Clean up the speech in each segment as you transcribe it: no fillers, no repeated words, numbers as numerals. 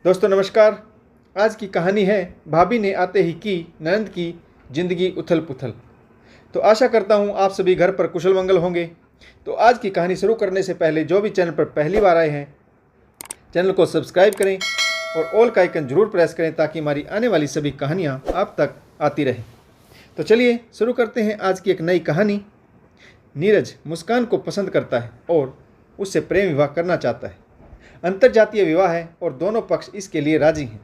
दोस्तों नमस्कार। आज की कहानी है भाभी ने आते ही की ननद की जिंदगी उथल पुथल। तो आशा करता हूँ आप सभी घर पर कुशल मंगल होंगे। तो आज की कहानी शुरू करने से पहले जो भी चैनल पर पहली बार आए हैं चैनल को सब्सक्राइब करें और ऑल का आइकन जरूर प्रेस करें ताकि हमारी आने वाली सभी कहानियाँ आप तक आती रहें। तो चलिए शुरू करते हैं आज की एक नई कहानी। नीरज मुस्कान को पसंद करता है और उससे प्रेम विवाह करना चाहता है। अंतर्जातीय विवाह है और दोनों पक्ष इसके लिए राजी हैं।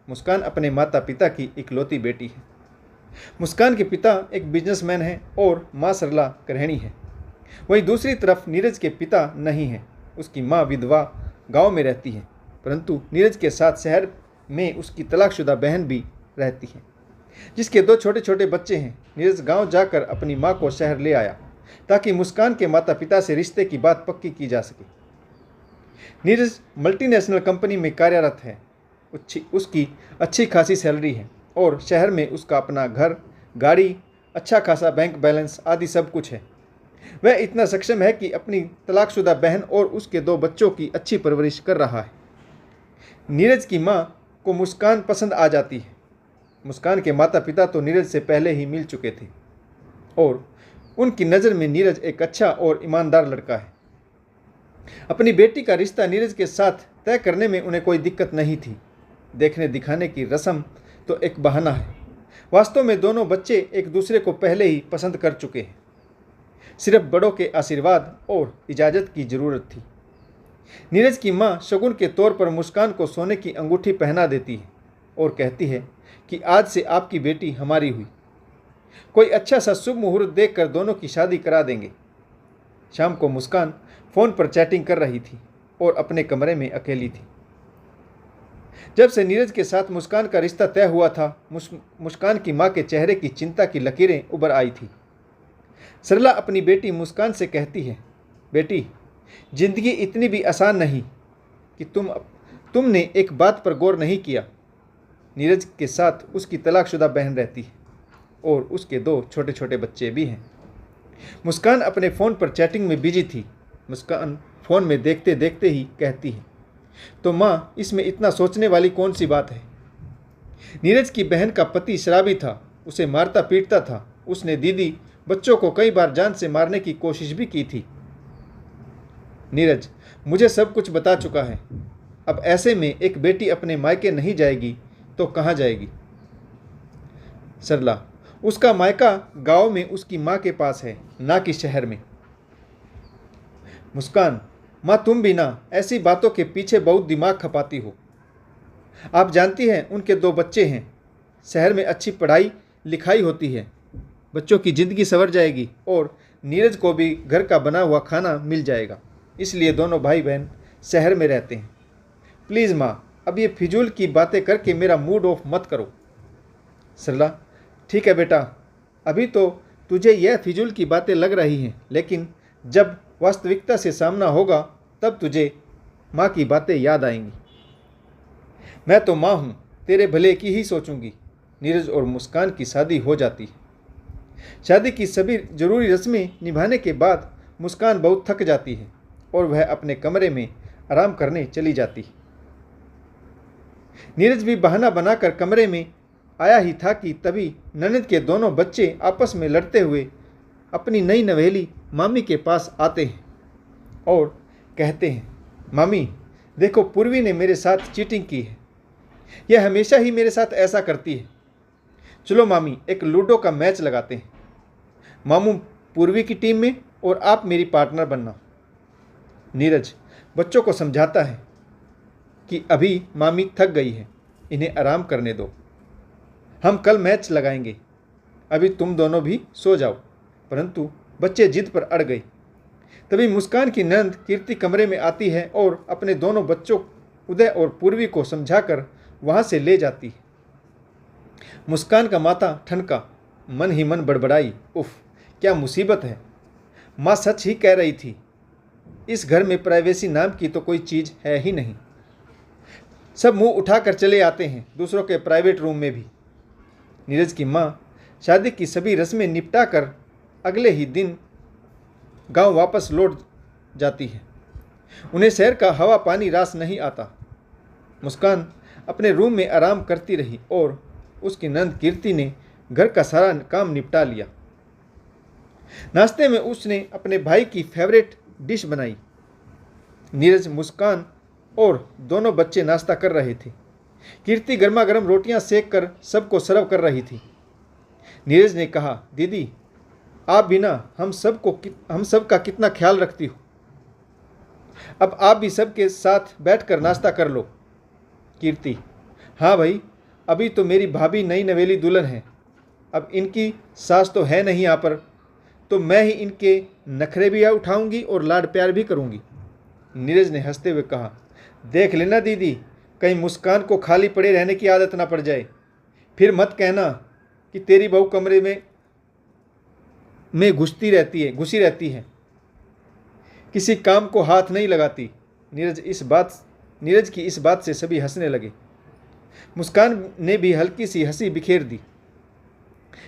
मुस्कान अपने माता पिता की इकलौती बेटी है। मुस्कान के पिता एक बिजनेसमैन हैं और माँ सरला गृहिणी है। वहीं दूसरी तरफ नीरज के पिता नहीं हैं। उसकी माँ विधवा गांव में रहती है, परंतु नीरज के साथ शहर में उसकी तलाकशुदा बहन भी रहती है जिसके 2 छोटे छोटे बच्चे हैं। नीरज गाँव जाकर अपनी माँ को शहर ले आया ताकि मुस्कान के माता पिता से रिश्ते की बात पक्की की जा सके। नीरज मल्टीनेशनल कंपनी में कार्यरत है। उसकी अच्छी खासी सैलरी है और शहर में उसका अपना घर, गाड़ी, अच्छा खासा बैंक बैलेंस आदि सब कुछ है। वह इतना सक्षम है कि अपनी तलाकशुदा बहन और उसके 2 बच्चों की अच्छी परवरिश कर रहा है। नीरज की माँ को मुस्कान पसंद आ जाती है। मुस्कान के माता पिता तो नीरज से पहले ही मिल चुके थे और उनकी नज़र में नीरज एक अच्छा और ईमानदार लड़का है। अपनी बेटी का रिश्ता नीरज के साथ तय करने में उन्हें कोई दिक्कत नहीं थी। देखने दिखाने की रस्म तो एक बहाना है। वास्तव में दोनों बच्चे एक दूसरे को पहले ही पसंद कर चुके हैं। सिर्फ बड़ों के आशीर्वाद और इजाज़त की ज़रूरत थी। नीरज की माँ शगुन के तौर पर मुस्कान को सोने की अंगूठी पहना देती है और कहती है कि आज से आपकी बेटी हमारी हुई। कोई अच्छा सा शुभ मुहूर्त देखकर दोनों की शादी करा देंगे। शाम को मुस्कान फ़ोन पर चैटिंग कर रही थी और अपने कमरे में अकेली थी। जब से नीरज के साथ मुस्कान का रिश्ता तय हुआ था, मुस्कान की माँ के चेहरे की चिंता की लकीरें उभर आई थी। सरला अपनी बेटी मुस्कान से कहती है, बेटी, जिंदगी इतनी भी आसान नहीं कि तुमने एक बात पर गौर नहीं किया। नीरज के साथ उसकी तलाकशुदा बहन रहती है और उसके 2 छोटे छोटे बच्चे भी हैं। मुस्कान अपने फ़ोन पर चैटिंग में बिजी थी। मुस्कान फ़ोन में देखते देखते ही कहती है, तो माँ, इसमें इतना सोचने वाली कौन सी बात है। नीरज की बहन का पति शराबी था, उसे मारता पीटता था। उसने दीदी बच्चों को कई बार जान से मारने की कोशिश भी की थी। नीरज मुझे सब कुछ बता चुका है। अब ऐसे में एक बेटी अपने मायके नहीं जाएगी तो कहाँ जाएगी। सरला, उसका मायका गांव में उसकी माँ के पास है, ना कि शहर में। मुस्कान, माँ, तुम भी ना ऐसी बातों के पीछे बहुत दिमाग खपाती हो। आप जानती हैं उनके 2 बच्चे हैं। शहर में अच्छी पढ़ाई लिखाई होती है, बच्चों की ज़िंदगी संवर जाएगी और नीरज को भी घर का बना हुआ खाना मिल जाएगा। इसलिए दोनों भाई बहन शहर में रहते हैं। प्लीज़ माँ, अब ये फिजूल की बातें करके मेरा मूड ऑफ मत करो। सरला, ठीक है बेटा, अभी तो तुझे यह फिजूल की बातें लग रही हैं, लेकिन जब वास्तविकता से सामना होगा तब तुझे माँ की बातें याद आएंगी। मैं तो माँ हूँ, तेरे भले की ही सोचूंगी। नीरज और मुस्कान की शादी हो जाती है। शादी की सभी जरूरी रस्में निभाने के बाद मुस्कान बहुत थक जाती है और वह अपने कमरे में आराम करने चली जाती है। नीरज भी बहाना बनाकर कमरे में आया ही था कि तभी ननद के दोनों बच्चे आपस में लड़ते हुए अपनी नई नवेली मामी के पास आते हैं और कहते हैं, मामी देखो, पूर्वी ने मेरे साथ चीटिंग की है। यह हमेशा ही मेरे साथ ऐसा करती है। चलो मामी, एक लूडो का मैच लगाते हैं। मामू पूर्वी की टीम में और आप मेरी पार्टनर बनना। नीरज बच्चों को समझाता है कि अभी मामी थक गई है, इन्हें आराम करने दो। हम कल मैच लगाएंगे, अभी तुम दोनों भी सो जाओ। परंतु बच्चे जिद पर अड़ गए। तभी मुस्कान की नंद कीर्ति कमरे में आती है और अपने दोनों बच्चों उदय और पूर्वी को समझाकर वहां से ले जाती है। मुस्कान का माथा ठनका, मन ही मन बड़बड़ाई, उफ, क्या मुसीबत है। माँ सच ही कह रही थी, इस घर में प्राइवेसी नाम की तो कोई चीज़ है ही नहीं। सब मुंह उठाकर चले आते हैं, दूसरों के प्राइवेट रूम में भी। नीरज की माँ शादी की सभी रस्में निपटा कर अगले ही दिन गांव वापस लौट जाती है। उन्हें शहर का हवा पानी रास नहीं आता। मुस्कान अपने रूम में आराम करती रही और उसकी नंद कीर्ति ने घर का सारा काम निपटा लिया। नाश्ते में उसने अपने भाई की फेवरेट डिश बनाई। नीरज, मुस्कान और दोनों बच्चे नाश्ता कर रहे थे। कीर्ति गर्मा गर्म रोटियां सेक कर सबको सर्व कर रही थी। नीरज ने कहा, दीदी आप भी ना हम सब का कितना ख्याल रखती हो। अब आप भी सबके साथ बैठकर नाश्ता कर लो। कीर्ति, हाँ भाई, अभी तो मेरी भाभी नई नवेली दुल्हन है। अब इनकी सास तो है नहीं यहाँ पर, तो मैं ही इनके नखरे भी उठाऊंगी और लाड प्यार भी करूंगी। नीरज ने हंसते हुए कहा, देख लेना दीदी, कहीं मुस्कान को खाली पड़े रहने की आदत ना पड़ जाए। फिर मत कहना कि तेरी बहू कमरे में घुसी रहती है, किसी काम को हाथ नहीं लगाती। नीरज की इस बात से सभी हंसने लगे। मुस्कान ने भी हल्की सी हंसी बिखेर दी।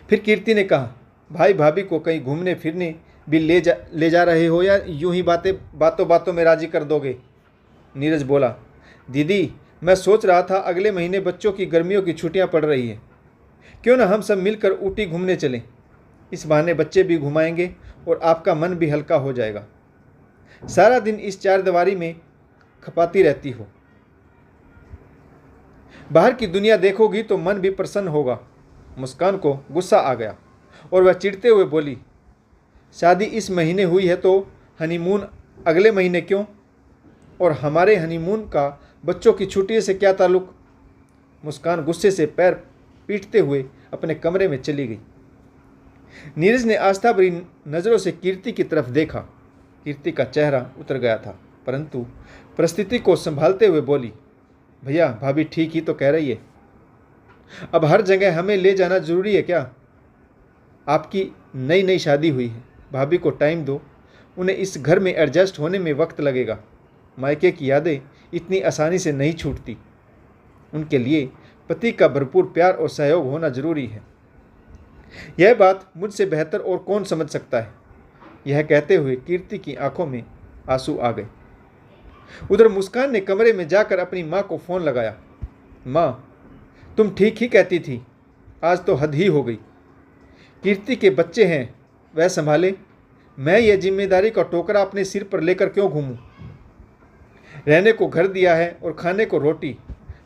फिर कीर्ति ने कहा, भाई भाभी को कहीं घूमने फिरने भी ले जा रहे हो या यूं ही बातों बातों में राजी कर दोगे? नीरज बोला, दीदी मैं सोच रहा था अगले महीने बच्चों की गर्मियों की छुट्टियां पड़ रही है, क्यों ना हम सब मिलकर ऊटी घूमने चलें। इस बहाने बच्चे भी घुमाएंगे और आपका मन भी हल्का हो जाएगा। सारा दिन इस चारदीवारी में खपाती रहती हो, बाहर की दुनिया देखोगी तो मन भी प्रसन्न होगा। मुस्कान को गुस्सा आ गया और वह चिढ़ते हुए बोली, शादी इस महीने हुई है तो हनीमून अगले महीने क्यों? और हमारे हनीमून का बच्चों की छुट्टी से क्या ताल्लुक? मुस्कान गुस्से से पैर पीटते हुए अपने कमरे में चली गई। नीरज ने आस्था भरी नज़रों से कीर्ति की तरफ देखा। कीर्ति का चेहरा उतर गया था, परंतु परिस्थिति को संभालते हुए बोली, भैया भाभी ठीक ही तो कह रही है। अब हर जगह हमें ले जाना जरूरी है क्या? आपकी नई नई शादी हुई है, भाभी को टाइम दो, उन्हें इस घर में एडजस्ट होने में वक्त लगेगा। मायके की यादें इतनी आसानी से नहीं छूटती, उनके लिए पति का भरपूर प्यार और सहयोग होना जरूरी है। यह बात मुझसे बेहतर और कौन समझ सकता है? यह कहते हुए कीर्ति की आंखों में आंसू आ गए। उधर मुस्कान ने कमरे में जाकर अपनी माँ को फ़ोन लगाया। माँ, तुम ठीक ही कहती थी, आज तो हद ही हो गई। कीर्ति के बच्चे हैं, वह संभाले, मैं यह जिम्मेदारी का टोकरा अपने सिर पर लेकर क्यों घूमूं? रहने को घर दिया है और खाने को रोटी,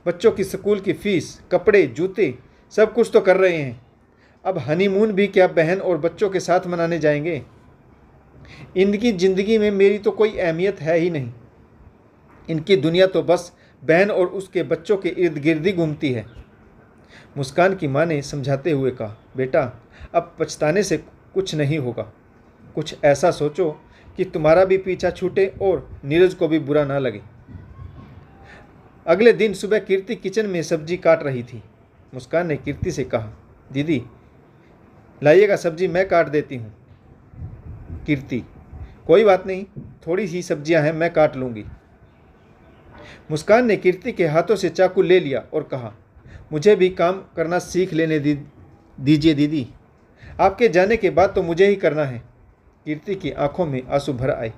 बच्चों की स्कूल की फीस, कपड़े, जूते, सब कुछ तो कर रहे हैं। अब हनीमून भी क्या बहन और बच्चों के साथ मनाने जाएंगे? इनकी ज़िंदगी में मेरी तो कोई अहमियत है ही नहीं। इनकी दुनिया तो बस बहन और उसके बच्चों के इर्द गिर्द ही घूमती है। मुस्कान की माँ ने समझाते हुए कहा, बेटा अब पछताने से कुछ नहीं होगा। कुछ ऐसा सोचो कि तुम्हारा भी पीछा छूटे और नीरज को भी बुरा ना लगे। अगले दिन सुबह कीर्ति किचन में सब्जी काट रही थी। मुस्कान ने कीर्ति से कहा, दीदी लाइएगा सब्जी, मैं काट देती हूँ। कीर्ति, कोई बात नहीं, थोड़ी सी सब्जियां हैं, मैं काट लूँगी। मुस्कान ने कीर्ति के हाथों से चाकू ले लिया और कहा, मुझे भी काम करना सीख लेने दीजिए दीदी, आपके जाने के बाद तो मुझे ही करना है। कीर्ति की आंखों में आंसू भर आए।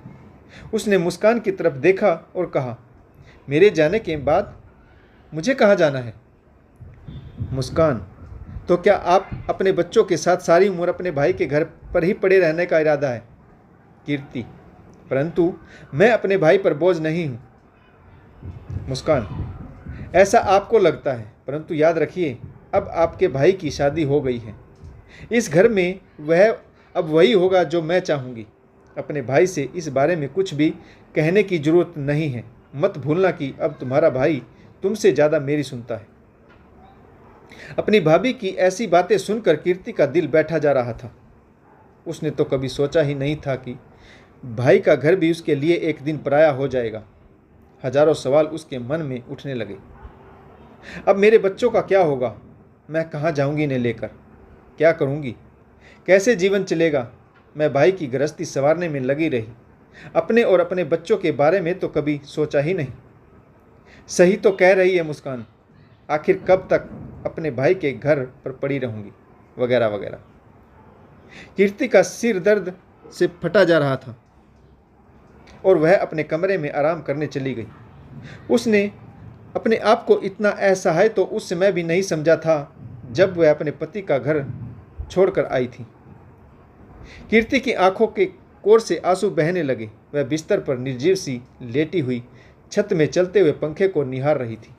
उसने मुस्कान की तरफ देखा और कहा, मेरे जाने के बाद मुझे कहाँ जाना है? मुस्कान, तो क्या आप अपने बच्चों के साथ सारी उम्र अपने भाई के घर पर ही पड़े रहने का इरादा है? कीर्ति, परंतु मैं अपने भाई पर बोझ नहीं हूँ। मुस्कान, ऐसा आपको लगता है, परंतु याद रखिए अब आपके भाई की शादी हो गई है। इस घर में अब वही होगा जो मैं चाहूँगी। अपने भाई से इस बारे में कुछ भी कहने की जरूरत नहीं है। मत भूलना कि अब तुम्हारा भाई तुमसे ज़्यादा मेरी सुनता है। अपनी भाभी की ऐसी बातें सुनकर कीर्ति का दिल बैठा जा रहा था। उसने तो कभी सोचा ही नहीं था कि भाई का घर भी उसके लिए एक दिन पराया हो जाएगा। हजारों सवाल उसके मन में उठने लगे। अब मेरे बच्चों का क्या होगा? मैं कहाँ जाऊंगी इन्हें लेकर? क्या करूंगी? कैसे जीवन चलेगा? मैं भाई की गृहस्थी संवारने में लगी रही, अपने और अपने बच्चों के बारे में तो कभी सोचा ही नहीं। सही तो कह रही है मुस्कान, आखिर कब तक अपने भाई के घर पर पड़ी रहूंगी, वगैरह वगैरह। कीर्ति का सिर दर्द से फटा जा रहा था और वह अपने कमरे में आराम करने चली गई। उसने अपने आप को इतना असहाय तो उस समय भी नहीं समझा था जब वह अपने पति का घर छोड़कर आई थी। कीर्ति की आंखों के कोर से आंसू बहने लगे। वह बिस्तर पर निर्जीव सी लेटी हुई छत में चलते हुए पंखे को निहार रही थी।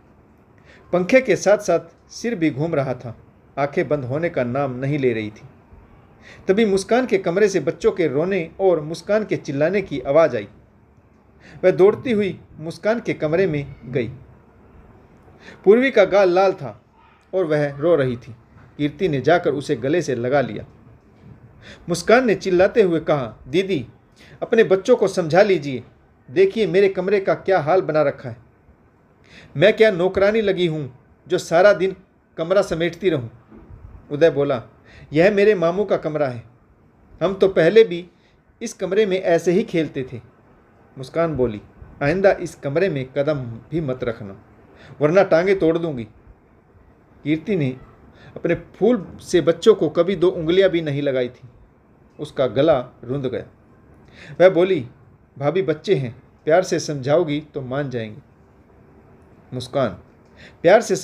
पंखे के साथ साथ सिर भी घूम रहा था। आंखें बंद होने का नाम नहीं ले रही थी। तभी मुस्कान के कमरे से बच्चों के रोने और मुस्कान के चिल्लाने की आवाज़ आई। वह दौड़ती हुई मुस्कान के कमरे में गई। पूर्वी का गाल लाल था और वह रो रही थी। कीर्ति ने जाकर उसे गले से लगा लिया। मुस्कान ने चिल्लाते हुए कहा, दीदी अपने बच्चों को समझा लीजिए, देखिए मेरे कमरे का क्या हाल बना रखा है। मैं क्या नौकरानी लगी हूँ जो सारा दिन कमरा समेटती रहूँ। उदय बोला, यह मेरे मामू का कमरा है, हम तो पहले भी इस कमरे में ऐसे ही खेलते थे। मुस्कान बोली, आइंदा इस कमरे में कदम भी मत रखना वरना टांगे तोड़ दूंगी। कीर्ति ने अपने फूल से बच्चों को कभी 2 उंगलियां भी नहीं लगाई थी। उसका गला रुंध गया। वह बोली, भाभी बच्चे हैं, प्यार से समझाओगी तो मान जाएंगे। मुस्कान, प्यार से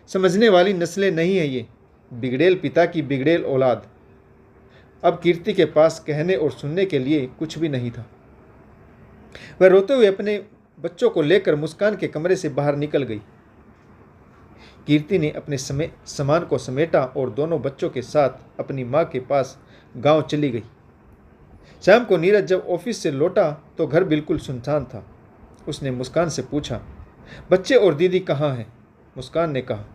समझने वाली नस्लें नहीं है ये, बिगड़ेल पिता की बिगड़ेल औलाद। अब कीर्ति के पास कहने और सुनने के लिए कुछ भी नहीं था। वह रोते हुए अपने बच्चों को लेकर मुस्कान के कमरे से बाहर निकल गई। कीर्ति ने अपने सामान को समेटा और दोनों बच्चों के साथ अपनी माँ के पास गांव चली गई। शाम को नीरज जब ऑफिस से लौटा तो घर बिल्कुल सुनसान था। उसने मुस्कान से पूछा, बच्चे और दीदी कहाँ हैं? मुस्कान ने कहा,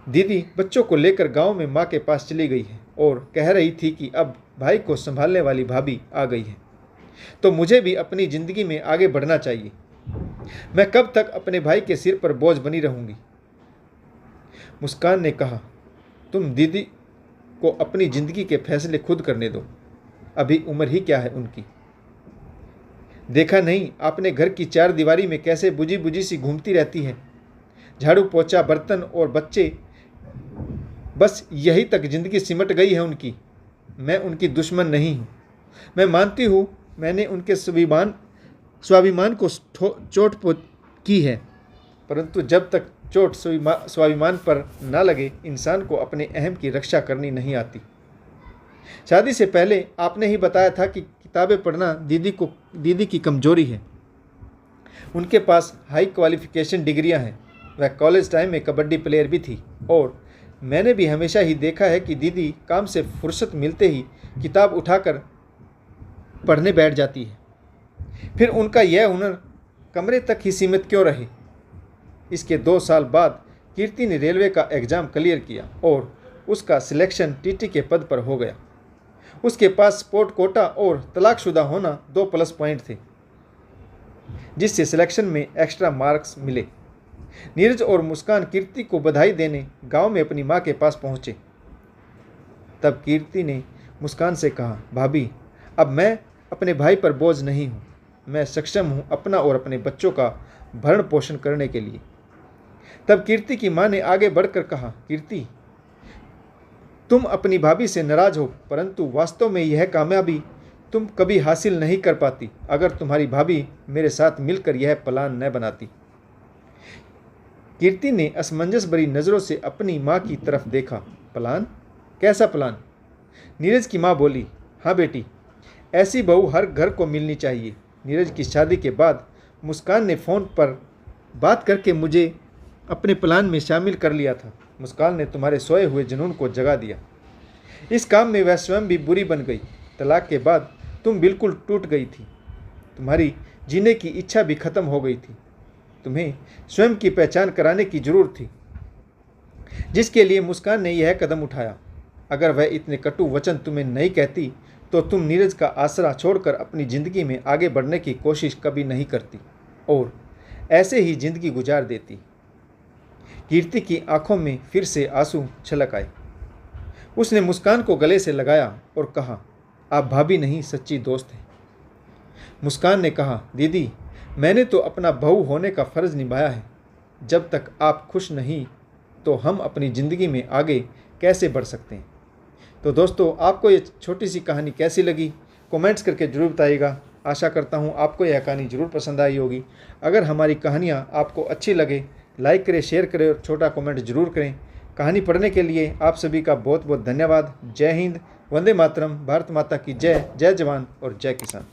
दीदी बच्चों को लेकर गांव में माँ के पास चली गई है और कह रही थी कि अब भाई को संभालने वाली भाभी आ गई है तो मुझे भी अपनी ज़िंदगी में आगे बढ़ना चाहिए। मैं कब तक अपने भाई के सिर पर बोझ बनी रहूंगी। मुस्कान ने कहा, तुम दीदी को अपनी ज़िंदगी के फैसले खुद करने दो, अभी उम्र ही क्या है उनकी। देखा नहीं आपने घर की 4 दीवारी में कैसे बुझी बुझी सी घूमती रहती है। झाड़ू पोछा बर्तन और बच्चे, बस यही तक ज़िंदगी सिमट गई है उनकी। मैं उनकी दुश्मन नहीं हूँ। मैं मानती हूँ मैंने उनके स्वाभिमान को चोट की है, परंतु जब तक चोट स्वाभिमान पर न लगे इंसान को अपने अहम की रक्षा करनी नहीं आती। शादी से पहले आपने ही बताया था कि किताबें पढ़ना दीदी की कमजोरी है। उनके पास हाई क्वालिफिकेशन डिग्रियां हैं। वह कॉलेज टाइम में कबड्डी प्लेयर भी थी और मैंने भी हमेशा ही देखा है कि दीदी काम से फुर्सत मिलते ही किताब उठाकर पढ़ने बैठ जाती है। फिर उनका यह हुनर कमरे तक ही सीमित क्यों रहे। इसके 2 साल बाद कीर्ति ने रेलवे का एग्ज़ाम क्लियर किया और उसका सिलेक्शन टीटी के पद पर हो गया। उसके पास स्पोर्ट कोटा और तलाकशुदा होना 2 प्लस पॉइंट थे, जिससे सिलेक्शन में एक्स्ट्रा मार्क्स मिले। नीरज और मुस्कान कीर्ति को बधाई देने गांव में अपनी मां के पास पहुंचे। तब कीर्ति ने मुस्कान से कहा, भाभी अब मैं अपने भाई पर बोझ नहीं हूं, मैं सक्षम हूं अपना और अपने बच्चों का भरण पोषण करने के लिए। तब कीर्ति की मां ने आगे बढ़कर कहा, कीर्ति तुम अपनी भाभी से नाराज हो, परंतु वास्तव में यह कामयाबी तुम कभी हासिल नहीं कर पाती अगर तुम्हारी भाभी मेरे साथ मिलकर यह प्लान न बनाती। कीर्ति ने असमंजस भरी नज़रों से अपनी माँ की तरफ देखा। प्लान? कैसा प्लान? नीरज की माँ बोली, हाँ बेटी, ऐसी बहू हर घर को मिलनी चाहिए। नीरज की शादी के बाद मुस्कान ने फ़ोन पर बात करके मुझे अपने प्लान में शामिल कर लिया था। मुस्कान ने तुम्हारे सोए हुए जुनून को जगा दिया। इस काम में वह स्वयं भी बुरी बन गई। तलाक के बाद तुम बिल्कुल टूट गई थी। तुम्हारी जीने की इच्छा भी खत्म हो गई थी। तुम्हें स्वयं की पहचान कराने की जरूरत थी, जिसके लिए मुस्कान ने यह कदम उठाया। अगर वह इतने कटु वचन तुम्हें नहीं कहती तो तुम नीरज का आसरा छोड़कर अपनी ज़िंदगी में आगे बढ़ने की कोशिश कभी नहीं करती और ऐसे ही ज़िंदगी गुजार देती। कीर्ति की आंखों में फिर से आंसू छलक आए। उसने मुस्कान को गले से लगाया और कहा, आप भाभी नहीं सच्ची दोस्त हैं। मुस्कान ने कहा, दीदी मैंने तो अपना बहू होने का फ़र्ज़ निभाया है। जब तक आप खुश नहीं तो हम अपनी ज़िंदगी में आगे कैसे बढ़ सकते हैं। तो दोस्तों, आपको ये छोटी सी कहानी कैसी लगी कमेंट्स करके ज़रूर बताइएगा। आशा करता हूँ आपको यह कहानी ज़रूर पसंद आई होगी। अगर हमारी कहानियाँ आपको अच्छी लगे, लाइक करें, शेयर करें और छोटा कमेंट जरूर करें। कहानी पढ़ने के लिए आप सभी का बहुत बहुत धन्यवाद। जय हिंद, वंदे मातरम, भारत माता की जय। जय जवान और जय किसान।